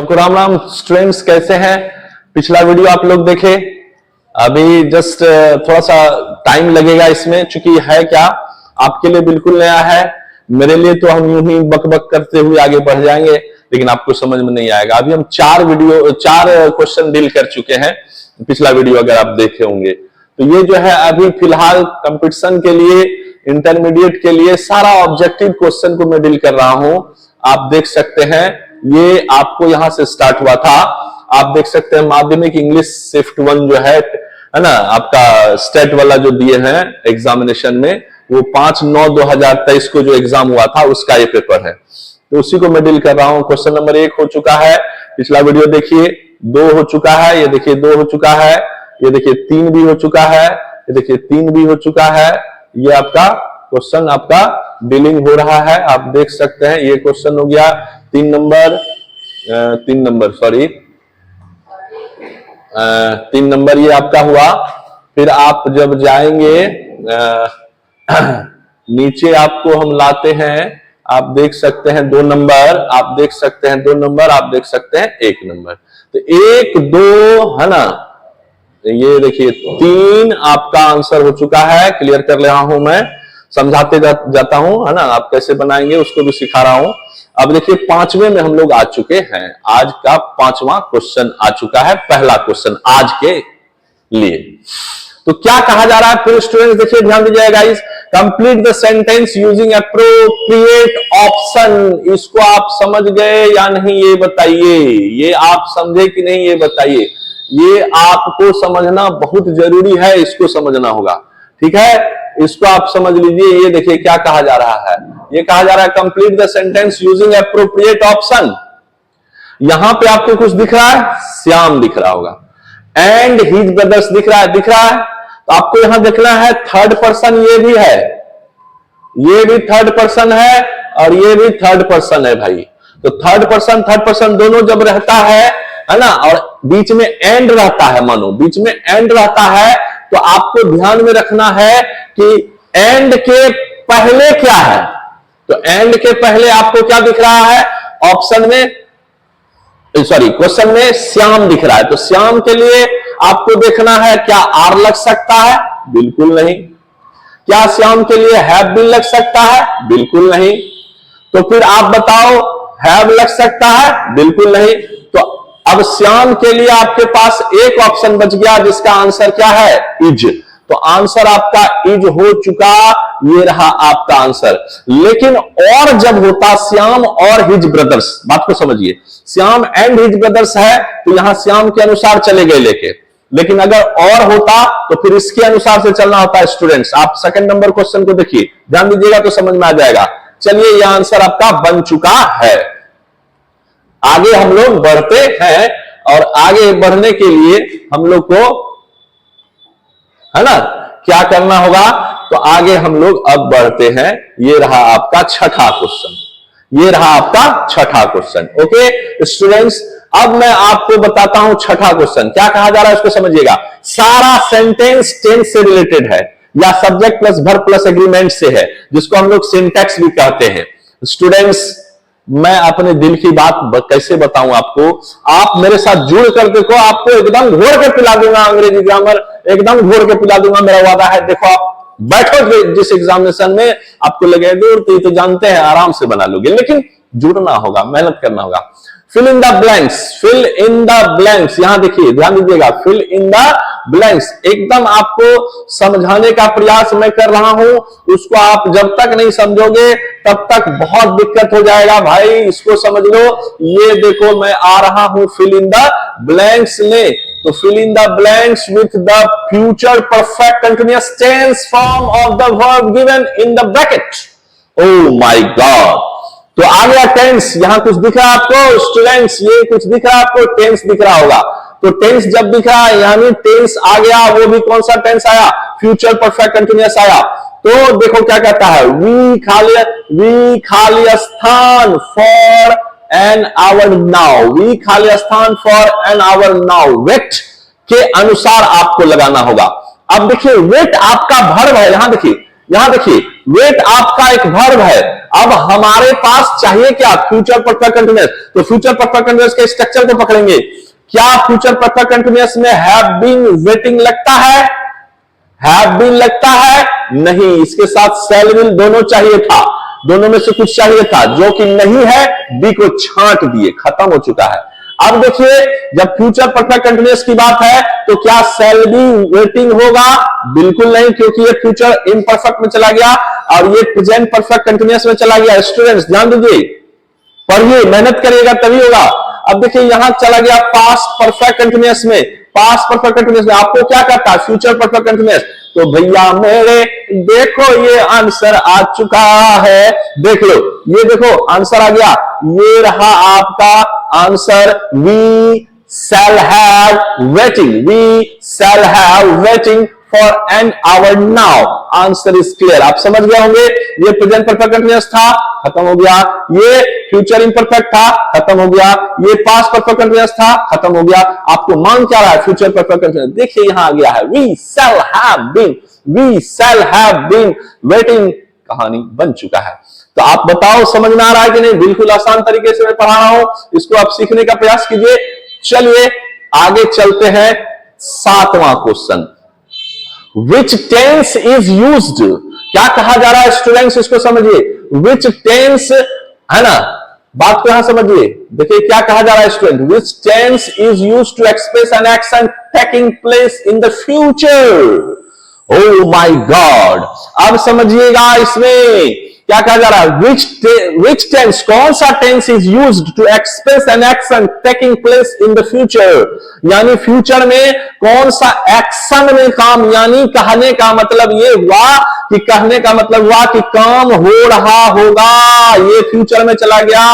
आपको राम राम स्टूडेंट्स, कैसे हैं? पिछला वीडियो आप लोग देखे। अभी जस्ट थोड़ा सा टाइम लगेगा इसमें, चूंकि है क्या आपके लिए बिल्कुल नया है। मेरे लिए तो हम यूं ही बक बक करते हुए आगे बढ़ जाएंगे, लेकिन आपको समझ में नहीं आएगा। अभी हम चार क्वेश्चन डील कर चुके हैं। पिछला वीडियो अगर आप देखे होंगे तो ये जो है अभी फिलहाल कंपटीशन के लिए, इंटरमीडिएट के लिए सारा ऑब्जेक्टिव क्वेश्चन को मैं डील कर रहा हूं। आप देख सकते हैं ये आपको यहां से स्टार्ट हुआ था। आप देख सकते हैं माध्यमिक इंग्लिश शिफ्ट 1 जो है ना, आपका स्टेट वाला जो दिए हैं एग्जामिनेशन में, वो 5/9/2023 को जो एग्जाम हुआ था उसका ये पेपर है, तो उसी को मैं डील कर रहा हूं। क्वेश्चन नंबर 1 हो चुका है, पिछला वीडियो देखिए। 2 हो चुका है, ये देखिए 2 हो चुका है, ये देखिए 3 भी हो चुका है, ये देखिए 3 भी हो चुका है। ये आपका क्वेश्चन आपका डीलिंग हो रहा है, आप देख सकते हैं। ये क्वेश्चन हो गया 3 नंबर ये आपका हुआ। फिर आप जब जाएंगे नीचे आपको हम लाते हैं, आप देख सकते हैं 2 नंबर, आप देख सकते हैं 2 नंबर, आप देख सकते हैं 1 नंबर। तो 1 2 है ना, ये देखिए 3 आपका आंसर हो चुका है। क्लियर कर रहा हूं मैं, समझाते जाता हूं, है ना। आप कैसे बनाएंगे उसको भी सिखा रहा हूं। अब देखिए 5वें में हम लोग आ चुके हैं। आज का 5वां क्वेश्चन आ चुका है, पहला क्वेश्चन आज के लिए। तो क्या कहा जा रहा है फिर स्टूडेंट्स, देखिए ध्यान दीजिएगा guys. Complete the sentence using appropriate option. इसको आप समझ गए या नहीं ये बताइए, ये आप समझे कि नहीं ये बताइए। ये आपको समझना बहुत जरूरी है, इसको समझना होगा, ठीक है। इसको आप समझ लीजिए। ये देखिए क्या कहा जा रहा है, ये कहा जा रहा है complete the sentence using appropriate option. यहां पे आपको कुछ दिख रहा है, श्याम दिख रहा होगा, एंड हिज ब्रदर्स दिख रहा है, तो आपको यहां देखना है थर्ड पर्सन, ये भी है, ये भी थर्ड पर्सन है और ये भी थर्ड पर्सन है भाई। तो थर्ड पर्सन दोनों जब रहता है ना, और बीच में एंड रहता है, मानो बीच में एंड रहता है, तो आपको ध्यान में रखना है कि एंड के पहले क्या है। तो एंड के पहले आपको क्या दिख रहा है ऑप्शन में, क्वेश्चन में श्याम दिख रहा है। तो श्याम के लिए आपको देखना है क्या आर लग सकता है, बिल्कुल नहीं। क्या श्याम के लिए हैव भी लग सकता है, बिल्कुल नहीं। तो फिर आप बताओ हैव लग सकता है, बिल्कुल नहीं। तो अब श्याम के लिए आपके पास एक ऑप्शन बच गया जिसका आंसर क्या है, इज। तो आंसर आपका इज हो चुका, ये रहा आपका आंसर। लेकिन और जब होता श्याम और हिज ब्रदर्स, बात को समझिए, श्याम एंड हिज ब्रदर्स है तो यहां श्याम के अनुसार चले गए लेके। लेकिन अगर और होता तो फिर इसके अनुसार से चलना होता है स्टूडेंट्स। आप सेकंड नंबर क्वेश्चन को देखिए, ध्यान दीजिएगा तो समझ में आ जाएगा। चलिए यह आंसर आपका बन चुका है। आगे हम लोग बढ़ते हैं और आगे बढ़ने के लिए हम लोग को, है ना, क्या करना होगा। तो आगे हम लोग अब बढ़ते हैं। ये रहा आपका छठा क्वेश्चन, ये रहा आपका छठा क्वेश्चन। ओके स्टूडेंट्स, अब मैं आपको बताता हूं छठा क्वेश्चन क्या कहा जा रहा है, उसको समझिएगा। सारा सेंटेंस टेंस से रिलेटेड है या subject plus verb plus agreement से है, जिसको हम लोग सिंटैक्स भी कहते हैं। स्टूडेंट्स, मैं अपने दिल की बात कैसे बताऊं आपको, आप मेरे साथ जुड़ कर देखो, आपको एकदम घोर के पिला दूंगा अंग्रेजी ग्रामर, एकदम घोर के पिला दूंगा, मेरा वादा है। देखो आप बैठो जिस एग्जामिनेशन में आपको लगे दूर, तो जानते हैं आराम से बना लोगे, लेकिन जुड़ना होगा, मेहनत करना होगा। Fill in the blanks, fill in the blanks, यहां देखिए ध्यान दीजिएगा, फिल इन द ब्लैंक्स एकदम आपको समझाने का प्रयास मैं कर रहा हूं। उसको आप जब तक नहीं समझोगे तब तक बहुत दिक्कत हो जाएगा भाई, इसको समझ लो। ये देखो मैं आ रहा हूं फिल इन द ब्लैंक्स में। तो fill in the blanks with the future perfect continuous tense form of the verb given in the bracket. Oh my God, तो आ गया टेंस। यहां कुछ दिख रहा है आपको स्टूडेंट्स, ये कुछ दिख रहा है आपको, टेंस दिख रहा होगा। तो टेंस जब दिख रहा है यानी टेंस आ गया, वो भी कौन सा टेंस आया, फ्यूचर परफेक्ट कंटिन्यूअस आया। तो देखो क्या कहता है, वी खाली स्थान for an hour now, we खाली स्थान for an hour now, wait के अनुसार आपको लगाना होगा। अब देखिए वेट आपका वर्ब है, यहां देखिए यहां देखिए वेट आपका एक वर्ब है। अब हमारे पास चाहिए क्या, फ्यूचर परफेक्ट कंटीन्यूअस। तो फ्यूचर परफेक्ट कंटीन्यूअस के स्ट्रक्चर को पकड़ेंगे। क्या फ्यूचर परफेक्ट कंटीन्यूअस में हैव बीन वेटिंग लगता है? हैव बीन लगता है? नहीं, इसके साथ शैल विल दोनों चाहिए था, दोनों में से कुछ चाहिए था, जो कि नहीं है, बी को छांट दिए, खत्म हो चुका है। अब देखिए जब फ्यूचर परफेक्ट कंटीन्यूअस की बात है तो क्या शैल बी वेटिंग होगा? बिल्कुल नहीं, क्योंकि ये फ्यूचर इम्परफेक्ट में चला गया और ये प्रेजेंट परफेक्ट कंटीन्यूअस में चला गया। स्टूडेंट्स ध्यान दीजिए, पढ़िए, मेहनत करिएगा तभी होगा। अब देखिए यहां चला गया पास्ट परफेक्ट कंटीन्यूअस में। पास्ट परफेक्ट कंटीन्यूअस में आपको क्या करता है? Future perfect continuous. तो भैया मेरे देखो ये आंसर आ चुका है, देख लो, ये देखो आंसर आ गया, ये रहा आपका answer. We shall have waiting, we shall have waiting for an hour now. Answer is clear, आप समझ गए होंगे। ये प्रेजेंट परफेक्ट कंटीन्यूअस था, खत्म हो गया। ये फ्यूचर इम्परफेक्ट था, खत्म हो गया। ये पास्ट परफेक्ट कंटीन्यूअस था, खत्म हो गया। आपको मांग क्या रहा है? Future perfect continuous. देखिए यहां आ गया है, we shall have been, we shall have been waiting, कहानी बन चुका है। तो आप बताओ समझ में आ रहा है कि नहीं? बिल्कुल आसान तरीके से मैं पढ़ा रहा हूं, इसको आप सीखने का प्रयास कीजिए। चलिए आगे चलते हैं, 7वां question. Which tense is used? क्या कहा जा रहा है स्टूडेंट्स, इसको समझिए। Which tense है ना, बात को यहां समझिए। देखिए क्या कहा जा रहा है student, Which tense is used to express an action taking place in the future? Oh my God! अब समझिएगा इसमें क्या कहा जा रहा है। Which tense, कौन सा tense is used to express an action taking place in the future? यानी फ्यूचर में कौन सा एक्शन में काम, यानी कहने का मतलब ये हुआ कि कहने का मतलब हुआ कि काम हो रहा होगा, ये फ्यूचर में चला गया।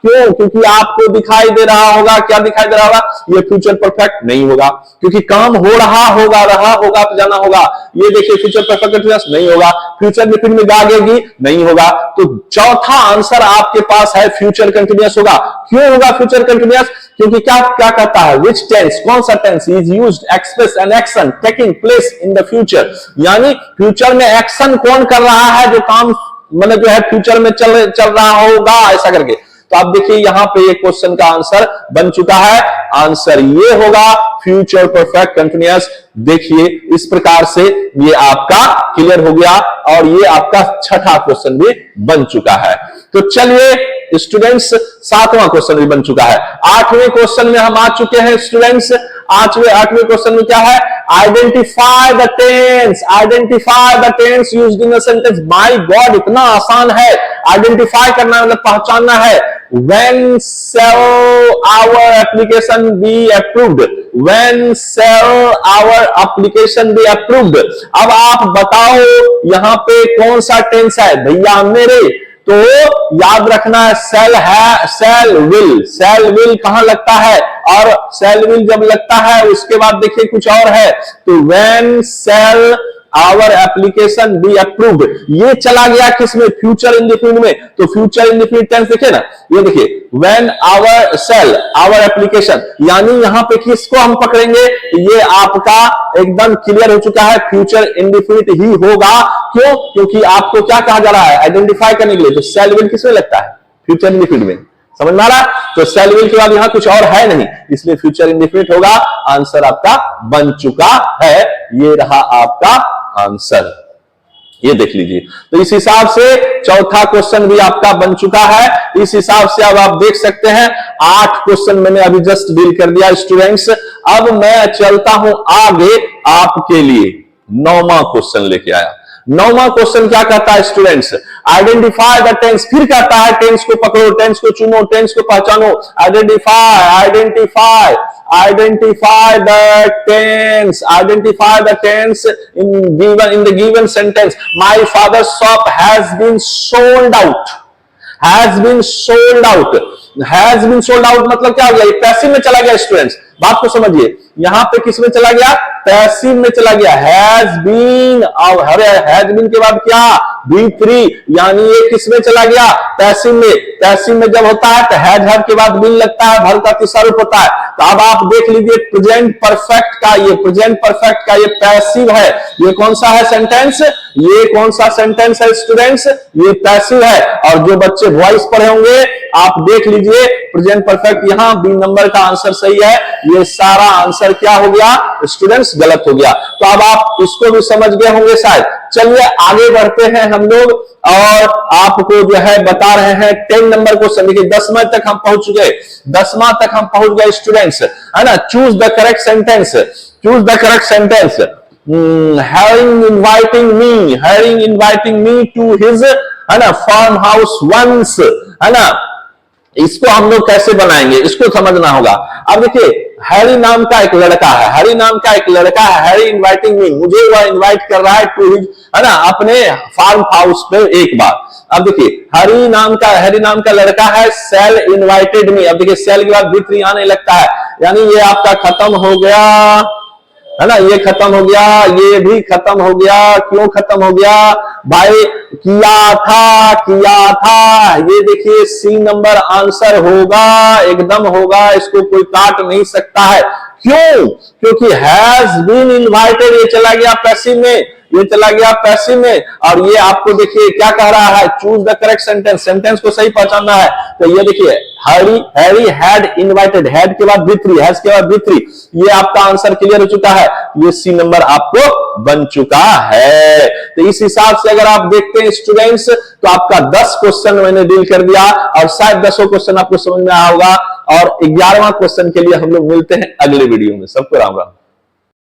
क्यों? क्योंकि आपको दिखाई दे रहा होगा, क्या दिखाई दे रहा होगा? ये फ्यूचर परफेक्ट नहीं होगा, क्योंकि काम हो रहा होगा, रहा होगा तो जाना होगा। ये देखिए फ्यूचर परफेक्ट कंटीन्यूअस नहीं होगा, फ्यूचर डिफिनिट में जागेगी नहीं होगा। तो चौथा आंसर आपके पास है फ्यूचर कंटीन्यूअस होगा। क्यों होगा फ्यूचर कंटीन्यूअस? क्योंकि क्या क्या कहता है, विच टेंस, कौन सा tense is used express an action taking place in the future, यानी फ्यूचर में एक्शन कौन कर रहा है, जो काम मतलब जो है फ्यूचर में चल रहा होगा, ऐसा करके। तो आप देखिए यहां पे ये क्वेश्चन का आंसर बन चुका है। आंसर ये होगा फ्यूचर परफेक्ट कंटीन्यूअस। देखिए इस प्रकार से ये आपका क्लियर हो गया और ये आपका छठा क्वेश्चन भी बन चुका है। तो चलिए स्टूडेंट्स 7वां क्वेश्चन भी बन चुका है। 8वें क्वेश्चन में हम आ चुके हैं स्टूडेंट्स। 8वें क्वेश्चन में क्या है? Identify the tense, identify the tense used in a sentence. My God इतना आसान है, आइडेंटिफाई करना मतलब पहचानना है। When shall our application be approved? When shall our application be approved? अब आप बताओ यहां पे कौन सा टेंस है भैया मेरे? तो याद रखना है shall है, shall will, shall will कहां लगता है? और shall will जब लगता है उसके बाद देखिए कुछ और है। तो when shall our application be approved, ये चला गया किसमें? फ्यूचर इंडेफिनिट में। तो फ्यूचर इंडेफिनिट टेंस देखिए ना, ये देखिए when our shall our application, यानी यहां पे किसको हम पकड़ेंगे? ये आपका एकदम क्लियर हो चुका है, फ्यूचर इंडेफिनिट ही होगा। क्यों? क्योंकि आपको क्या कहा जा रहा है आइडेंटिफाई करने के लिए। तो shall will किसमें लगता है? फ्यूचर इंडेफिनिट में। समझ में आ रहा? तो shall will के बाद यहां कुछ और है नहीं, इसलिए फ्यूचर इंडेफिनिट होगा। आंसर आपका बन चुका है, ये रहा आपका आंसर, ये देख लीजिए। तो इस हिसाब से चौथा क्वेश्चन भी आपका बन चुका है। इस हिसाब से अब आप देख सकते हैं 8 क्वेश्चन मैंने अभी जस्ट डील कर दिया स्टूडेंट्स। अब मैं चलता हूं आगे आपके लिए 9वां क्वेश्चन लेके आया। 9वां क्वेश्चन क्या कहता है स्टूडेंट्स? Identify the tense. फिर कहता है टेंस को पकड़ो, टेंस को चुनो, टेंस को पहचानो। Identify, identify, identify the tense, identify the tense in the given sentence. My father's shop has been sold out. Has been sold out. Has been sold out मतलब क्या हो गया? ये पैसिव में चला गया स्टूडेंट्स। बात को समझिए, यहां पे किस में चला गया? पैसिव में चला गया, हैज बीन, और हैज बीन के बाद क्या, B3, यानी ये किस में चला गया, पैसिव में। पैसिव में जब होता है तो हैज हैव के बाद बीन लगता है, वर्ब का तीसरा रूप होता है। तो अब आप देख लीजिए प्रेजेंट परफेक्ट का, ये प्रेजेंट परफेक्ट का ये पैसिव है। ये कौन सा है सेंटेंस, ये कौन सा सेंटेंस है स्टूडेंट्स, ये पैसिव है। और जो बच्चे वॉइस पढ़े होंगे आप देख लीजिए प्रेजेंट परफेक्ट, यहां बी नंबर का आंसर सही है, ये सारा आंसर क्या हो गया स्टूडेंट्स गलत हो गया। तो अब आप इसको भी समझ गए होंगे शायद। चलिए आगे बढ़ते हैं हम लोग और आपको जो है बता रहे हैं 10 नंबर क्वेश्चन। देखिए 10वां तक हम पहुंच गए, 10वां तक हम पहुंच गए स्टूडेंट्स, है ना। Choose the correct sentence, choose the correct sentence. हैरिंग इनवाइटिंग मी टू हिज, है ना, फार्म हाउस वंस, है ना। इसको हम लोग कैसे बनाएंगे, इसको समझना होगा। अब देखिए हैरी नाम का एक लड़का है, हैरी नाम का एक लड़का है, हैरी इनवाइटिंग मी, मुझे वह इनवाइट कर रहा है टू हिज, है ना, अपने फार्म हाउस पे एक बार। अब देखिए हैरी नाम का लड़का है, सेल इनवाइटेड मी। अब देखिए सेल के बाद B3 आने लगता है, यानी ये आपका खत्म हो गया, है ना, ये खत्म हो गया, ये भी खत्म हो गया। क्यों खत्म हो गया भाई, किया था। ये देखिए C नंबर आंसर होगा, एकदम होगा, इसको कोई काट नहीं सकता है। क्यों, क्योंकि हैज बीन इनवाइटेड ये चला गया पैसिव में, ये चला गया पैसिव में। और ये आपको देखिए क्या कह रहा है, choose the correct sentence, sentence को सही पहचानना है। तो ये देखिए हैरी हैड इनवाइटेड, हैड के बाद B3, हैज के बाद B3, ये आपका आंसर क्लियर हो चुका है, ये C नंबर आपको बन चुका है। तो इस हिसाब से अगर आप देखते हैं स्टूडेंट्स तो आपका 10 क्वेश्चन मैंने डील कर दिया और शायद 10 क्वेश्चन आपको समझ में आया होगा। और 11वां क्वेश्चन के लिए हम लोग मिलते हैं अगले वीडियो में। सबको राम राम।